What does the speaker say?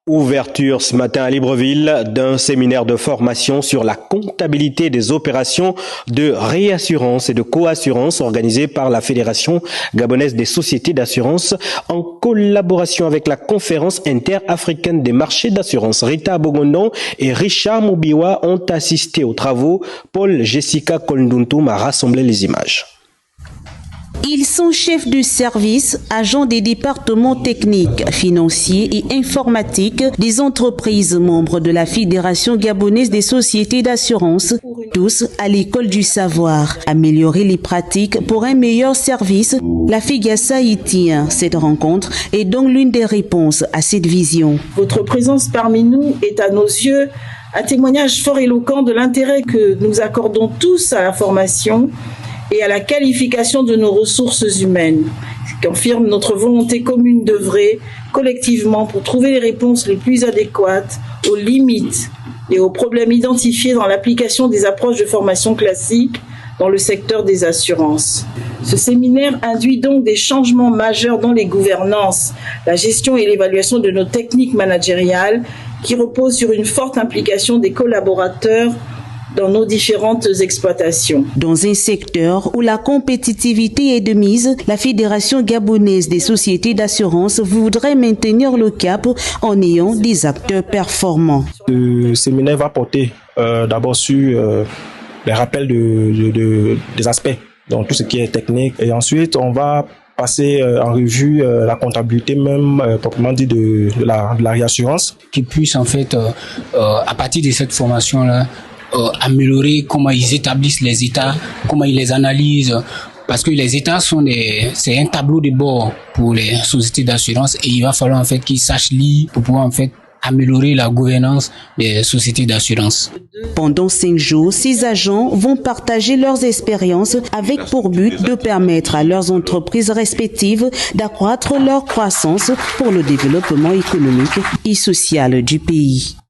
Ouverture ce matin à Libreville d'un séminaire de formation sur la comptabilité des opérations de réassurance et de coassurance organisé par la Fédération gabonaise des sociétés d'assurance en collaboration avec la Conférence interafricaine des marchés d'assurance. Rita Bogondon et Richard Moubiwa ont assisté aux travaux. Paul Jessica Konduntum a rassemblé les images. Ils sont chefs de service, agents des départements techniques, financiers et informatiques des entreprises membres de la Fédération gabonaise des sociétés d'assurance, tous à l'école du savoir. Améliorer les pratiques pour un meilleur service, la FIGASA y tient. Cette rencontre est donc l'une des réponses à cette vision. Votre présence parmi nous est à nos yeux un témoignage fort éloquent de l'intérêt que nous accordons tous à la formation et à la qualification de nos ressources humaines, ce qui confirme notre volonté commune d'œuvrer collectivement pour trouver les réponses les plus adéquates aux limites et aux problèmes identifiés dans l'application des approches de formation classiques dans le secteur des assurances. Ce séminaire induit donc des changements majeurs dans les gouvernances, la gestion et l'évaluation de nos techniques managériales qui reposent sur une forte implication des collaborateurs dans nos différentes exploitations. Dans un secteur où la compétitivité est de mise, la Fédération gabonaise des sociétés d'assurance voudrait maintenir le cap en ayant des acteurs performants. Le séminaire va porter d'abord sur les rappels des aspects, donc tout ce qui est technique, et ensuite on va passer en revue la comptabilité même proprement dit de la réassurance. Qui puisse en fait à partir de cette formation-là améliorer comment ils établissent les états, comment ils les analysent, parce que les états c'est un tableau de bord pour les sociétés d'assurance et il va falloir en fait qu'ils sachent lire pour pouvoir en fait améliorer la gouvernance des sociétés d'assurance. Pendant 5 jours, ces agents vont partager leurs expériences avec pour but de permettre à leurs entreprises respectives d'accroître leur croissance pour le développement économique et social du pays.